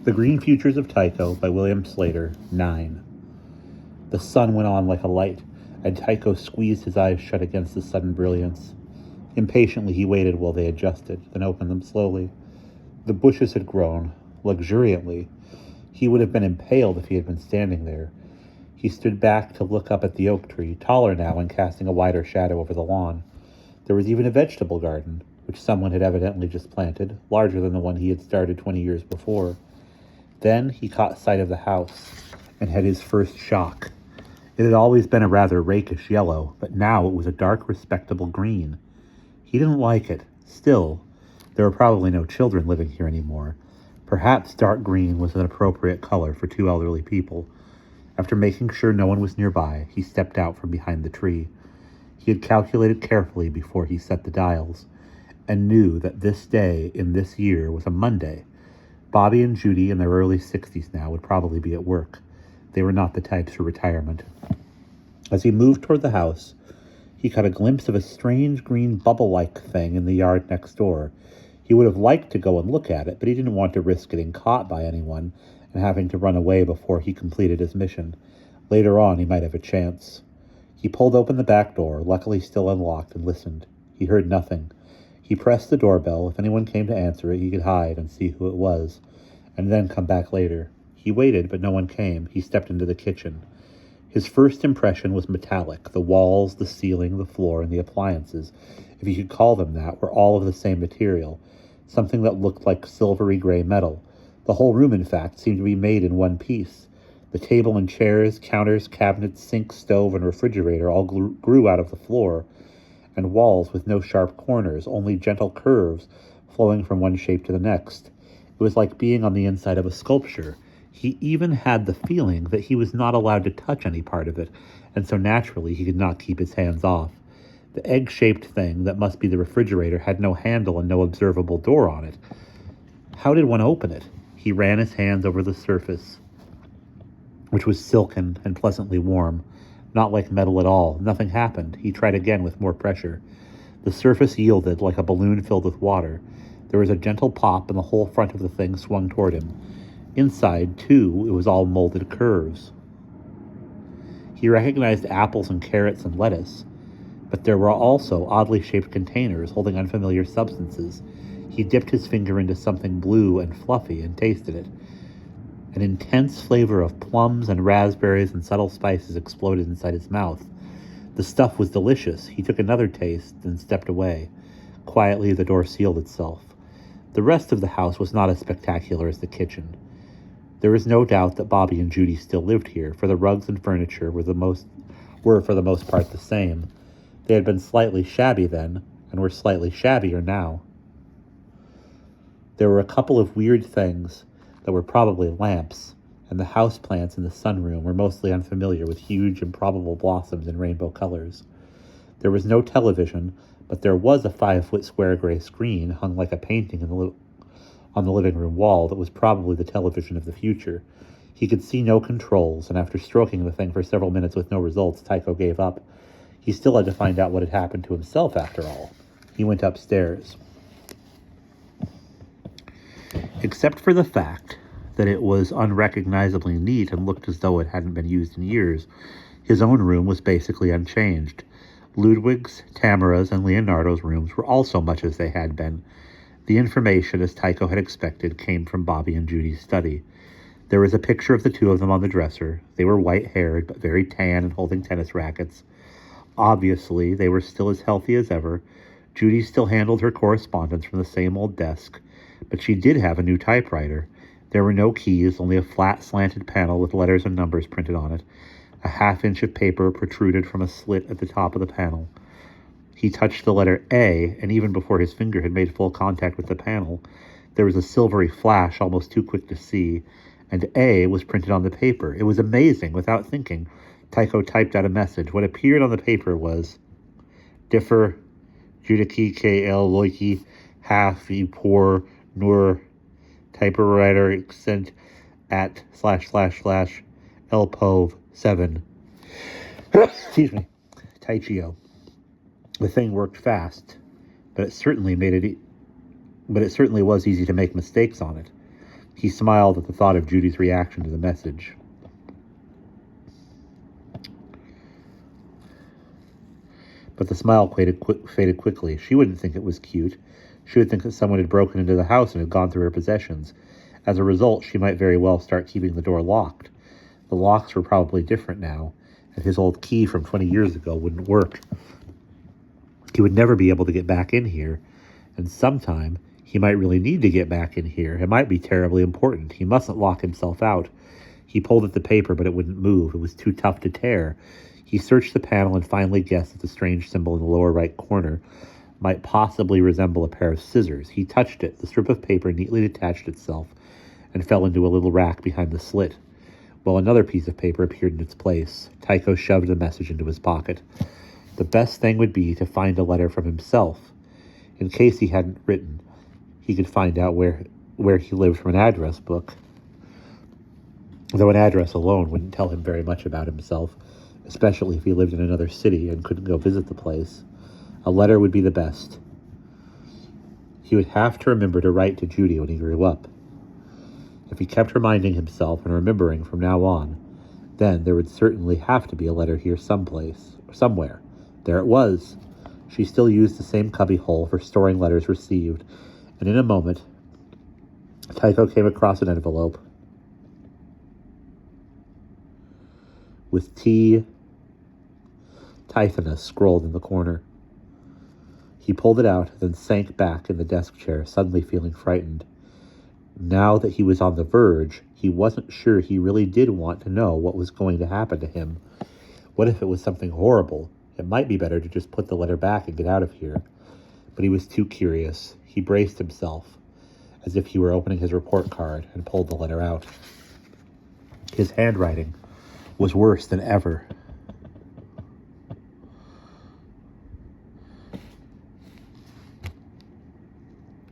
The Green Futures of Tycho by William Sleator, 9. The sun went on like a light, and Tycho squeezed his eyes shut against the sudden brilliance. Impatiently he waited while they adjusted, then opened them slowly. The bushes had grown, luxuriantly. He would have been impaled if he had been standing there. He stood back to look up at the oak tree, taller now and casting a wider shadow over the lawn. There was even a vegetable garden, which someone had evidently just planted, larger than the one he had started 20 years before. Then he caught sight of the house, and had his first shock. It had always been a rather rakish yellow, but now it was a dark, respectable green. He didn't like it. Still, there were probably no children living here anymore. Perhaps dark green was an appropriate color for two elderly people. After making sure no one was nearby, he stepped out from behind the tree. He had calculated carefully before he set the dials, and knew that this day in this year was a Monday. Bobby and Judy, in their early 60s now, would probably be at work. They were not the types for retirement. As he moved toward the house, he caught a glimpse of a strange green bubble-like thing in the yard next door. He would have liked to go and look at it, but he didn't want to risk getting caught by anyone and having to run away before he completed his mission. Later on, he might have a chance. He pulled open the back door, luckily still unlocked, and listened. He heard nothing. He pressed the doorbell. If anyone came to answer it, he could hide and see who it was, and then come back later. He waited, but no one came. He stepped into the kitchen. His first impression was metallic. The walls, the ceiling, the floor, and the appliances, if you could call them that, were all of the same material, something that looked like silvery gray metal. The whole room, in fact, seemed to be made in one piece. The table and chairs, counters, cabinets, sink, stove, and refrigerator all grew out of the floor, and walls with no sharp corners, only gentle curves flowing from one shape to the next. It was like being on the inside of a sculpture. He even had the feeling that he was not allowed to touch any part of it, and so naturally he could not keep his hands off. The egg-shaped thing that must be the refrigerator had no handle and no observable door on it. How did one open it? He ran his hands over the surface, which was silken and pleasantly warm. Not like metal at all. Nothing happened. He tried again with more pressure. The surface yielded like a balloon filled with water. There was a gentle pop, and the whole front of the thing swung toward him. Inside, too, it was all molded curves. He recognized apples and carrots and lettuce, but there were also oddly shaped containers holding unfamiliar substances. He dipped his finger into something blue and fluffy and tasted it. An intense flavor of plums and raspberries and subtle spices exploded inside his mouth. The stuff was delicious. He took another taste, then stepped away. Quietly, the door sealed itself. The rest of the house was not as spectacular as the kitchen. There was no doubt that Bobby and Judy still lived here, for the rugs and furniture were for the most part the same. They had been slightly shabby then, and were slightly shabbier now. There were a couple of weird things that were probably lamps, and the houseplants in the sunroom were mostly unfamiliar with huge, improbable blossoms in rainbow colors. There was no television, but there was a 5-foot square gray screen hung like a painting on the living room wall that was probably the television of the future. He could see no controls, and after stroking the thing for several minutes with no results, Tycho gave up. He still had to find out what had happened to himself after all. He went upstairs. Except for the fact that it was unrecognizably neat and looked as though it hadn't been used in years, his own room was basically unchanged. Ludwig's, Tamara's, and Leonardo's rooms were also much as they had been. The information, as Tycho had expected, came from Bobby and Judy's study. There was a picture of the two of them on the dresser. They were white-haired, but very tan and holding tennis rackets. Obviously, they were still as healthy as ever. Judy still handled her correspondence from the same old desk, but she did have a new typewriter. There were no keys, only a flat, slanted panel with letters and numbers printed on it. A half-inch of paper protruded from a slit at the top of the panel. He touched the letter A, and even before his finger had made full contact with the panel, there was a silvery flash almost too quick to see, and A was printed on the paper. It was amazing. Without thinking, Tycho typed out a message. What appeared on the paper was, Differ, Judici KL Loiki, half e poor nur typewriter accent at / Elpove 7. Excuse me. Tycho. The thing worked fast, but it certainly was easy to make mistakes on it. He smiled at the thought of Judy's reaction to the message. But the smile faded quickly. She wouldn't think it was cute. She would think that someone had broken into the house and had gone through her possessions. As a result, she might very well start keeping the door locked. The locks were probably different now, and his old key from 20 years ago wouldn't work. He would never be able to get back in here, and sometime he might really need to get back in here. It might be terribly important. He mustn't lock himself out. He pulled at the paper, but it wouldn't move. It was too tough to tear. He searched the panel and finally guessed that the strange symbol in the lower right corner might possibly resemble a pair of scissors. He touched it. The strip of paper neatly detached itself and fell into a little rack behind the slit, while another piece of paper appeared in its place. Tycho shoved the message into his pocket. The best thing would be to find a letter from himself. In case he hadn't written, he could find out where he lived from an address book, though an address alone wouldn't tell him very much about himself, especially if he lived in another city and couldn't go visit the place. A letter would be the best. He would have to remember to write to Judy when he grew up. If he kept reminding himself and remembering from now on, then there would certainly have to be a letter here somewhere. There it was. She still used the same cubby hole for storing letters received, and in a moment, Tycho came across an envelope with T. Typhonus scrolled in the corner. He pulled it out, then sank back in the desk chair, suddenly feeling frightened. Now that he was on the verge, he wasn't sure he really did want to know what was going to happen to him. What if it was something horrible? It might be better to just put the letter back and get out of here. But he was too curious. He braced himself, as if he were opening his report card, and pulled the letter out. His handwriting was worse than ever.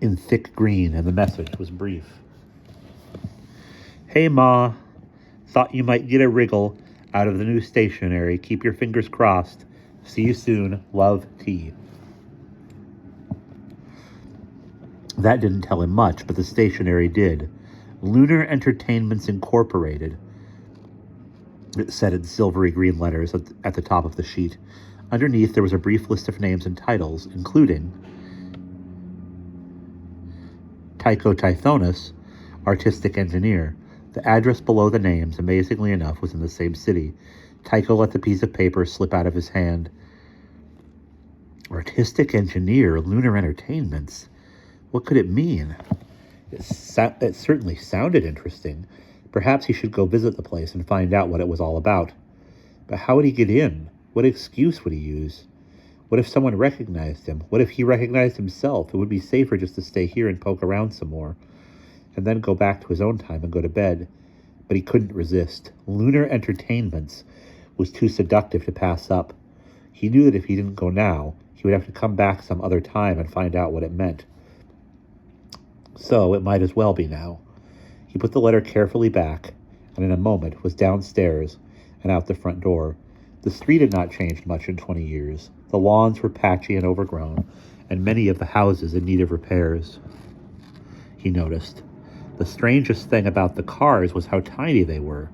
In thick green, and the message was brief. Hey, Ma. Thought you might get a wriggle out of the new stationery. Keep your fingers crossed. See you soon. Love, T. That didn't tell him much, but the stationery did. Lunar Entertainments Incorporated, it said in silvery green letters at the top of the sheet. Underneath, there was a brief list of names and titles, including Tycho Tithonus, artistic engineer. The address below the names, amazingly enough, was in the same city. Tycho let the piece of paper slip out of his hand. Artistic engineer, Lunar Entertainments. What could it mean? It certainly sounded interesting. Perhaps he should go visit the place and find out what it was all about. But how would he get in? What excuse would he use? What if someone recognized him? What if he recognized himself? It would be safer just to stay here and poke around some more, and then go back to his own time and go to bed. But he couldn't resist. Lunar Entertainments was too seductive to pass up. He knew that if he didn't go now, he would have to come back some other time and find out what it meant. So it might as well be now. He put the letter carefully back, and in a moment was downstairs and out the front door. The street had not changed much in 20 years. The lawns were patchy and overgrown, and many of the houses in need of repairs, he noticed. The strangest thing about the cars was how tiny they were.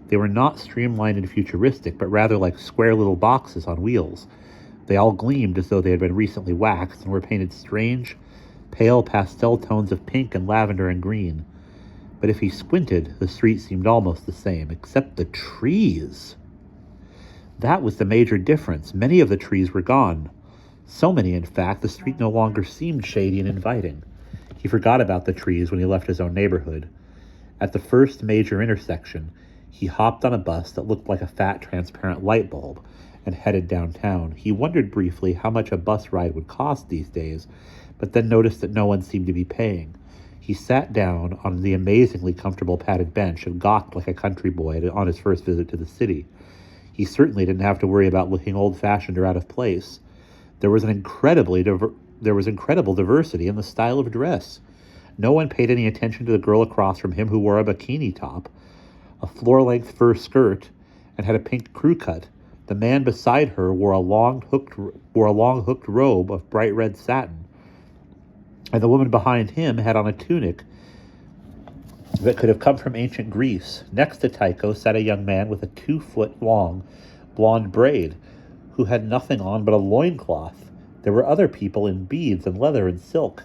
They were not streamlined and futuristic, but rather like square little boxes on wheels. They all gleamed as though they had been recently waxed and were painted strange, pale pastel tones of pink and lavender and green. But if he squinted, the street seemed almost the same, except the trees. That was the major difference. Many of the trees were gone. So many, in fact, the street no longer seemed shady and inviting. He forgot about the trees when he left his own neighborhood. At the first major intersection, he hopped on a bus that looked like a fat, transparent light bulb and headed downtown. He wondered briefly how much a bus ride would cost these days, but then noticed that no one seemed to be paying. He sat down on the amazingly comfortable padded bench and gawked like a country boy on his first visit to the city. He certainly didn't have to worry about looking old-fashioned or out of place. There was incredible diversity in the style of dress. No one paid any attention to the girl across from him who wore a bikini top, a floor-length fur skirt, and had a pink crew cut. The man beside her wore a long hooked robe of bright red satin, and the woman behind him had on a tunic that could have come from ancient Greece. Next to Tycho sat a young man with a 2-foot-long blonde braid, who had nothing on but a loincloth. There were other people in beads and leather and silk.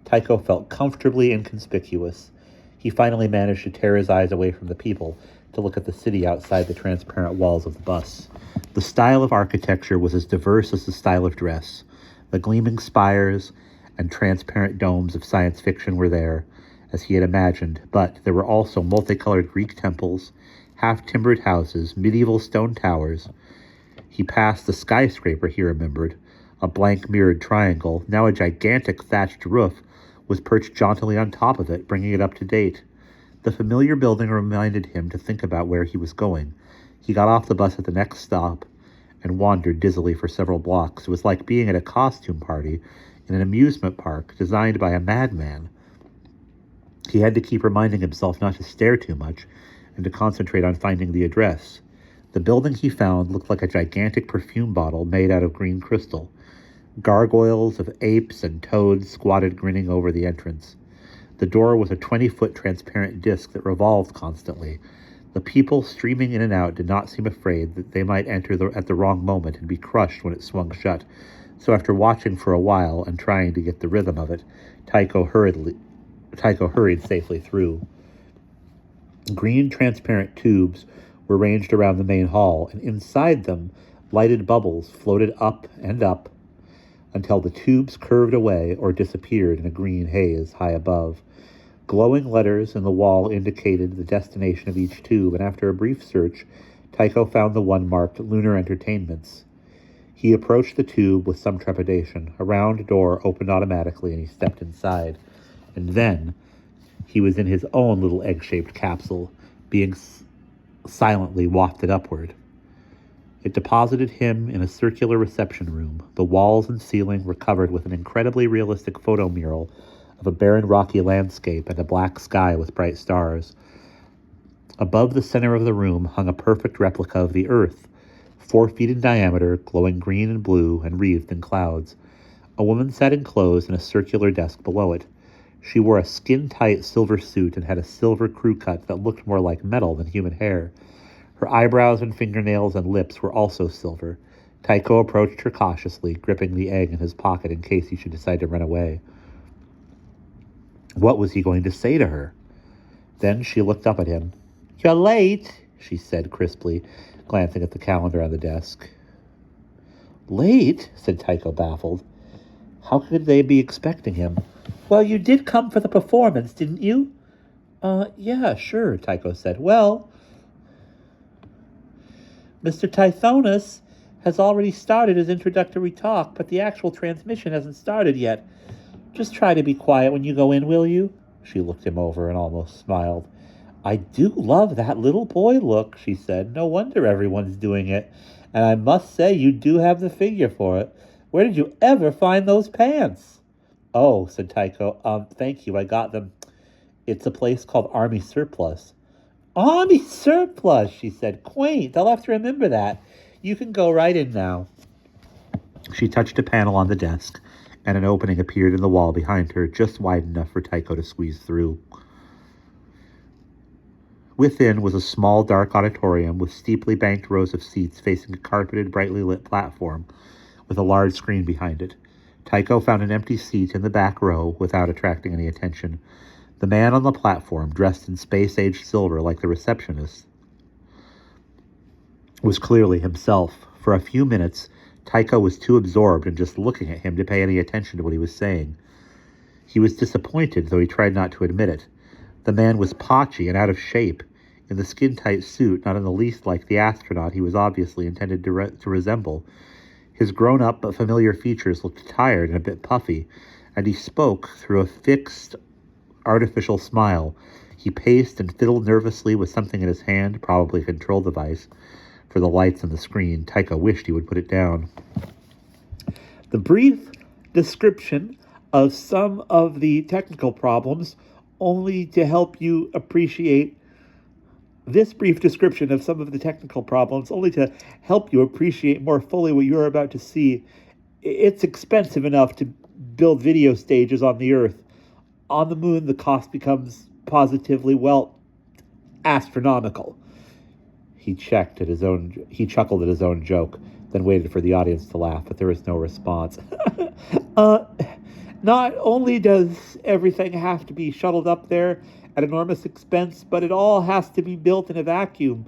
Tycho felt comfortably inconspicuous. He finally managed to tear his eyes away from the people to look at the city outside the transparent walls of the bus. The style of architecture was as diverse as the style of dress. The gleaming spires and transparent domes of science fiction were there, as he had imagined, but there were also multicolored Greek temples, half-timbered houses, medieval stone towers. He passed the skyscraper, he remembered, a blank mirrored triangle. Now a gigantic thatched roof was perched jauntily on top of it, bringing it up to date. The familiar building reminded him to think about where he was going. He got off the bus at the next stop and wandered dizzily for several blocks. It was like being at a costume party in an amusement park designed by a madman. He had to keep reminding himself not to stare too much and to concentrate on finding the address. The building he found looked like a gigantic perfume bottle made out of green crystal. Gargoyles of apes and toads squatted grinning over the entrance. The door was a 20-foot transparent disc that revolved constantly. The people streaming in and out did not seem afraid that they might enter at the wrong moment and be crushed when it swung shut. So after watching for a while and trying to get the rhythm of it, Tycho hurried safely through. Green transparent tubes were ranged around the main hall, and inside them lighted bubbles floated up and up until the tubes curved away or disappeared in a green haze high above. Glowing letters in the wall indicated the destination of each tube, and after a brief search, Tycho found the one marked Lunar Entertainments. He approached the tube with some trepidation. A round door opened automatically, and he stepped inside. And then he was in his own little egg-shaped capsule, being silently wafted upward. It deposited him in a circular reception room. The walls and ceiling were covered with an incredibly realistic photo mural of a barren rocky landscape and a black sky with bright stars. Above the center of the room hung a perfect replica of the Earth, 4 feet in diameter, glowing green and blue and wreathed in clouds. A woman sat enclosed in a circular desk below it. She wore a skin-tight silver suit and had a silver crew cut that looked more like metal than human hair. Her eyebrows and fingernails and lips were also silver. Tycho approached her cautiously, gripping the egg in his pocket in case he should decide to run away. What was he going to say to her? Then she looked up at him. "You're late," she said crisply, glancing at the calendar on the desk. "Late?" said Tycho, baffled. How could they be expecting him? "Well, you did come for the performance, didn't you?" Yeah, sure," Tycho said. "Well, Mr. Tithonus has already started his introductory talk, but the actual transmission hasn't started yet. Just try to be quiet when you go in, will you?" She looked him over and almost smiled. "I do love that little boy look," she said. "No wonder everyone's doing it. And I must say you do have the figure for it. Where did you ever find those pants?" "Oh," said Tycho, thank you, I got them. It's a place called Army Surplus." "Army Surplus," she said. "Quaint. I'll have to remember that. You can go right in now." She touched a panel on the desk, and an opening appeared in the wall behind her, just wide enough for Tycho to squeeze through. Within was a small, dark auditorium with steeply banked rows of seats facing a carpeted, brightly lit platform with a large screen behind it. Tycho found an empty seat in the back row without attracting any attention. The man on the platform, dressed in space-age silver like the receptionist, was clearly himself. For a few minutes, Tycho was too absorbed in just looking at him to pay any attention to what he was saying. He was disappointed, though he tried not to admit it. The man was potchy and out of shape, in the skin-tight suit, not in the least like the astronaut he was obviously intended to resemble. His grown-up but familiar features looked tired and a bit puffy, and he spoke through a fixed, artificial smile. He paced and fiddled nervously with something in his hand, probably a control device, for the lights on the screen. Tycho wished he would put it down. The brief description of some of the technical problems, only to help you appreciate this brief description of some of the technical problems, only to help you appreciate more fully what you're about to see. It's expensive enough to build video stages on the Earth. On the moon, the cost becomes positively, well, astronomical. He chuckled at his own joke, then waited for the audience to laugh, but there was no response. uh, Not only does everything have to be shuttled up there at enormous expense, but it all has to be built in a vacuum.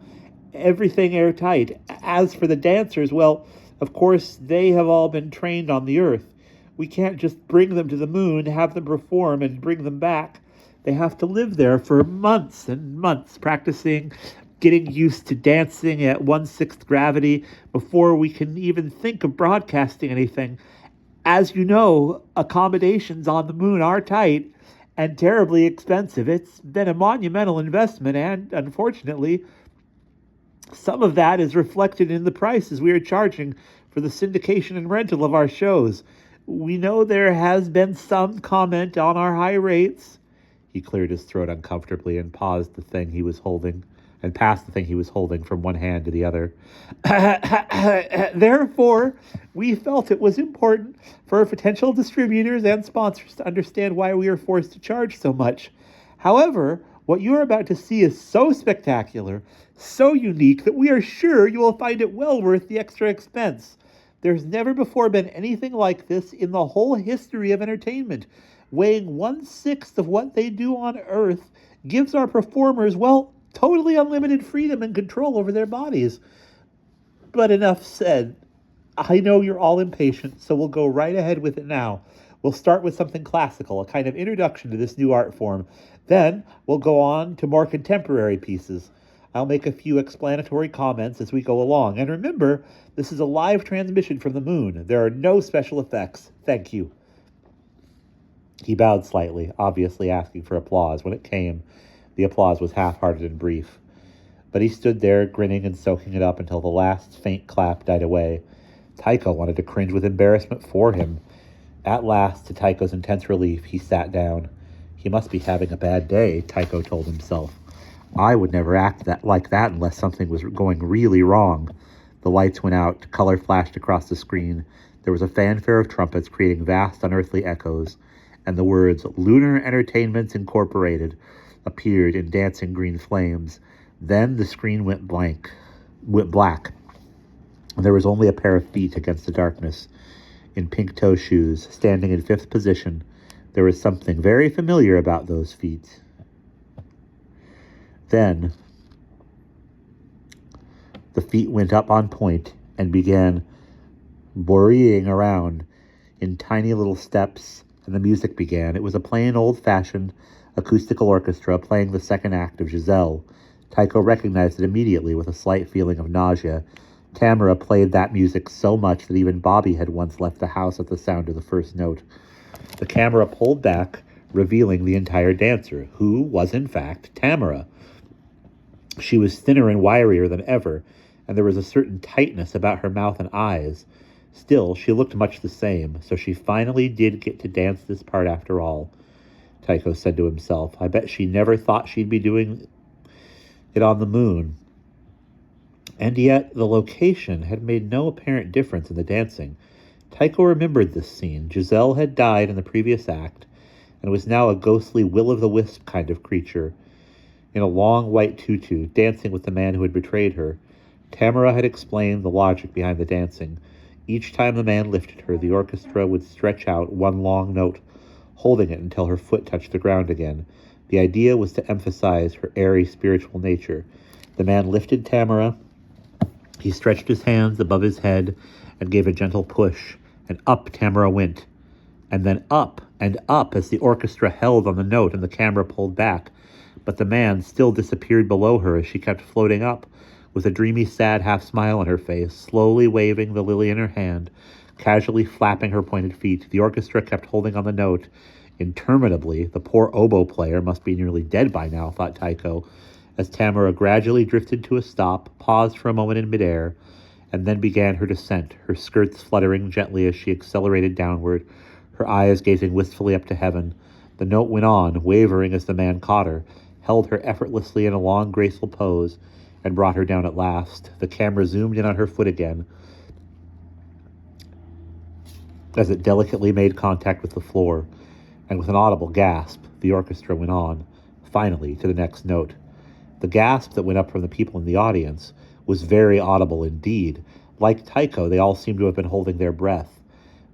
Everything airtight. As for the dancers, well, of course, they have all been trained on the Earth. We can't just bring them to the moon, have them perform, and bring them back. They have to live there for months and months, practicing, getting used to dancing at 1/6 gravity before we can even think of broadcasting anything. As you know, accommodations on the moon are tight and terribly expensive. It's been a monumental investment, and unfortunately, some of that is reflected in the prices we are charging for the syndication and rental of our shows. We know there has been some comment on our high rates. He cleared his throat uncomfortably and passed the thing he was holding from one hand to the other. Therefore, we felt it was important for potential distributors and sponsors to understand why we are forced to charge so much. However, what you are about to see is so spectacular, so unique, that we are sure you will find it well worth the extra expense. There's never before been anything like this in the whole history of entertainment. Weighing 1/6 of what they do on Earth gives our performers, well, totally unlimited freedom and control over their bodies. But enough said. I know you're all impatient, so we'll go right ahead with it now. We'll start with something classical, a kind of introduction to this new art form. Then we'll go on to more contemporary pieces. I'll make a few explanatory comments as we go along. And remember, this is a live transmission from the moon. There are no special effects. Thank you. He bowed slightly, obviously asking for applause. When it came, the applause was half-hearted and brief. But he stood there, grinning and soaking it up until the last faint clap died away. Tycho wanted to cringe with embarrassment for him. At last, to Tycho's intense relief, he sat down. He must be having a bad day, Tycho told himself. I would never act like that unless something was going really wrong. The lights went out, color flashed across the screen. There was a fanfare of trumpets creating vast unearthly echoes, and the words Lunar Entertainments Incorporated appeared in dancing green flames. Then the screen went black. There was only a pair of feet against the darkness, in pink toe shoes, standing in fifth position. There was something very familiar about those feet. Then the feet went up on point and began worrying around in tiny little steps, and the music began. It was a plain old-fashioned acoustical orchestra playing the second act of Giselle. Tycho recognized it immediately with a slight feeling of nausea. Tamara played that music so much that even Bobby had once left the house at the sound of the first note. The camera pulled back, revealing the entire dancer, who was in fact Tamara. She was thinner and wirier than ever, and there was a certain tightness about her mouth and eyes. Still, she looked much the same, so she finally did get to dance this part after all, Tycho said to himself. I bet she never thought she'd be doing it on the moon. And yet, the location had made no apparent difference in the dancing. Tycho remembered this scene. Giselle had died in the previous act, and was now a ghostly will-o'-the-wisp kind of creature, in a long white tutu, dancing with the man who had betrayed her. Tamara had explained the logic behind the dancing. Each time the man lifted her, the orchestra would stretch out one long note, holding it until her foot touched the ground again. The idea was to emphasize her airy spiritual nature. The man lifted Tamara. He stretched his hands above his head and gave a gentle push, and up Tamara went, and then up and up as the orchestra held on the note and the camera pulled back. But the man still disappeared below her as she kept floating up, with a dreamy, sad half-smile on her face, slowly waving the lily in her hand, casually flapping her pointed feet. The orchestra kept holding on the note interminably. The poor oboe player must be nearly dead by now, thought Tycho, as Tamara gradually drifted to a stop, paused for a moment in midair, and then began her descent, her skirts fluttering gently as she accelerated downward, her eyes gazing wistfully up to heaven. The note went on, wavering as the man caught her, held her effortlessly in a long, graceful pose, and brought her down at last. The camera zoomed in on her foot again, as it delicately made contact with the floor, and with an audible gasp, the orchestra went on. Finally, to the next note. The gasp that went up from the people in the audience was very audible indeed. Like Tycho, they all seemed to have been holding their breath.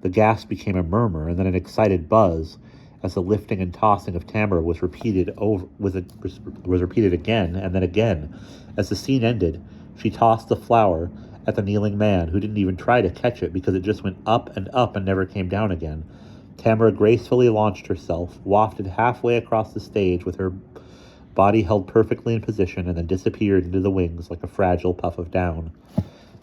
The gasp became a murmur and then an excited buzz as the lifting and tossing of Tamara was repeated again and then again. As the scene ended, she tossed the flower at the kneeling man, who didn't even try to catch it because it just went up and never came down again. Tamara gracefully launched herself, wafted halfway across the stage with her body held perfectly in position, and then disappeared into the wings like a fragile puff of down.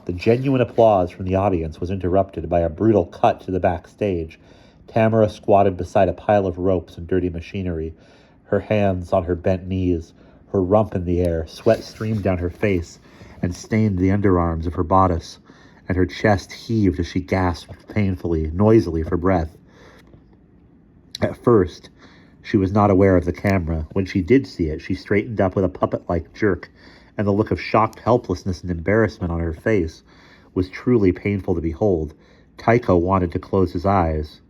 The genuine applause from the audience was interrupted by a brutal cut to the backstage. Tamara squatted beside a pile of ropes and dirty machinery, her hands on her bent knees, her rump in the air. Sweat streamed down her face and stained the underarms of her bodice, and her chest heaved as she gasped painfully, noisily for breath. At first, she was not aware of the camera. When she did see it, she straightened up with a puppet-like jerk, and the look of shocked helplessness and embarrassment on her face was truly painful to behold. Tycho wanted to close his eyes.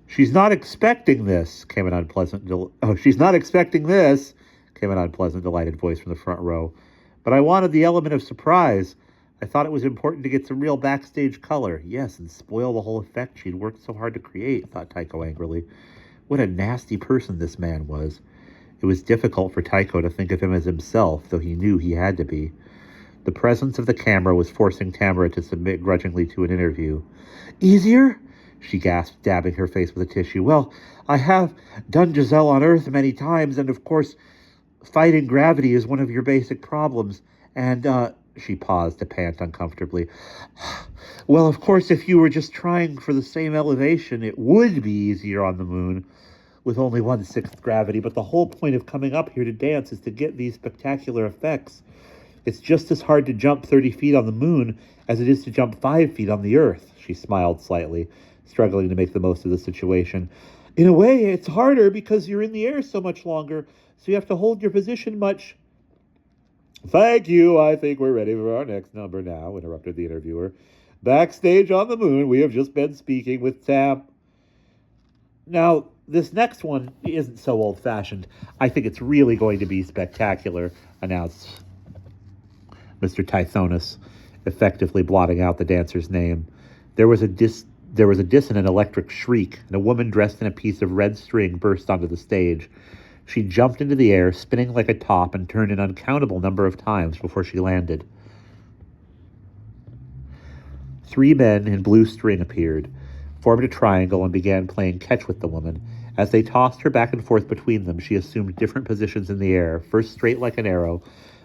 She's not expecting this, came an unpleasant, delighted voice from the front row. But I wanted the element of surprise. I thought it was important to get some real backstage color. Yes, and spoil the whole effect she'd worked so hard to create, thought Tycho angrily. What a nasty person this man was. It was difficult for Tycho to think of him as himself, though he knew he had to be. The presence of the camera was forcing Tamara to submit grudgingly to an interview. Easier? She gasped, dabbing her face with a tissue. Well, I have done Giselle on Earth many times, and of course, fighting gravity is one of your basic problems. And, she paused to pant uncomfortably. Well, of course, if you were just trying for the same elevation, it would be easier on the moon, with only 1/6 gravity, but the whole point of coming up here to dance is to get these spectacular effects. It's just as hard to jump 30 feet on the moon as it is to jump 5 feet on the Earth. She smiled slightly, struggling to make the most of the situation. In a way, it's harder because you're in the air so much longer, so you have to hold your position much... Thank you. I think we're ready for our next number now, interrupted the interviewer. Backstage on the moon, we have just been speaking with Tam. Now, this next one isn't so old-fashioned. I think it's really going to be spectacular, announced Mr. Tithonus, effectively blotting out the dancer's name. There was a dissonant electric shriek, and a woman dressed in a piece of red string burst onto the stage. She jumped into the air, spinning like a top, and turned an uncountable number of times before she landed. 3 men in blue string appeared, formed a triangle, and began playing catch with the woman. As they tossed her back and forth between them, she assumed different positions in the air, first straight like an arrow,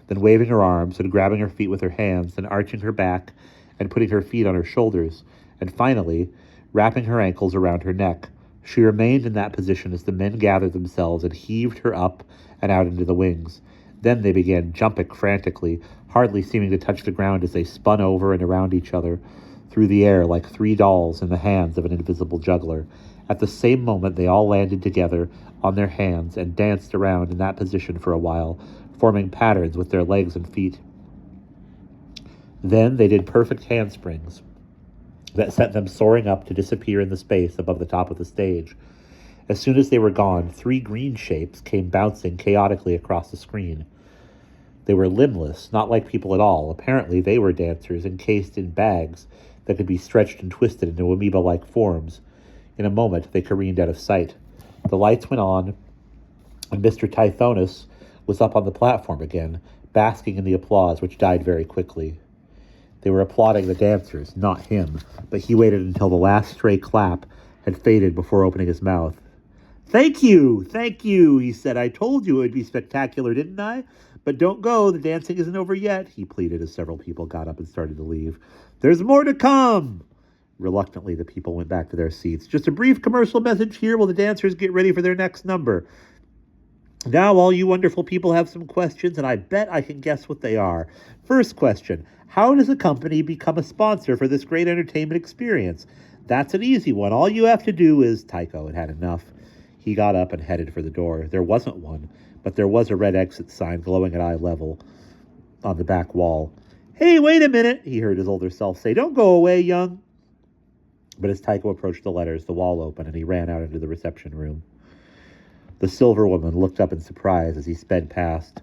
then waving her arms and grabbing her feet with her hands, then arching her back and putting her feet on her shoulders, and finally wrapping her ankles around her neck. She remained in that position as the men gathered themselves and heaved her up and out into the wings. Then they began jumping frantically, hardly seeming to touch the ground as they spun over and around each other through the air like 3 dolls in the hands of an invisible juggler. At the same moment, they all landed together on their hands and danced around in that position for a while, forming patterns with their legs and feet. Then they did perfect handsprings that sent them soaring up to disappear in the space above the top of the stage. As soon as they were gone, 3 green shapes came bouncing chaotically across the screen. They were limbless, not like people at all. Apparently, they were dancers encased in bags that could be stretched and twisted into amoeba-like forms. In a moment, they careened out of sight. The lights went on, and Mr. Tithonus was up on the platform again, basking in the applause, which died very quickly. They were applauding the dancers, not him, but he waited until the last stray clap had faded before opening his mouth. Thank you, he said. I told you it would be spectacular, didn't I? But don't go, the dancing isn't over yet, he pleaded as several people got up and started to leave. There's more to come! Reluctantly, the people went back to their seats. Just a brief commercial message here while the dancers get ready for their next number. Now all you wonderful people have some questions, and I bet I can guess what they are. First question, how does a company become a sponsor for this great entertainment experience? That's an easy one. All you have to do is... Tycho had had enough. He got up and headed for the door. There wasn't one, but there was a red exit sign glowing at eye level on the back wall. Hey, wait a minute, he heard his older self say. Don't go away, young. But as Tycho approached the letters, the wall opened, and he ran out into the reception room. The silver woman looked up in surprise as he sped past.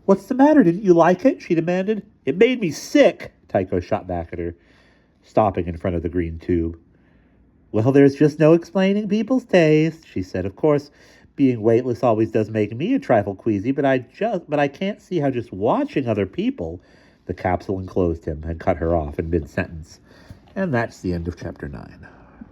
"What's the matter? Didn't you like it?" she demanded. "It made me sick," Tycho shot back at her, stopping in front of the green tube. "Well, there's just no explaining people's taste," she said. "Of course, being weightless always does make me a trifle queasy, but I can't see how just watching other people—" The capsule enclosed him and cut her off in mid-sentence. And that's the end of chapter 9.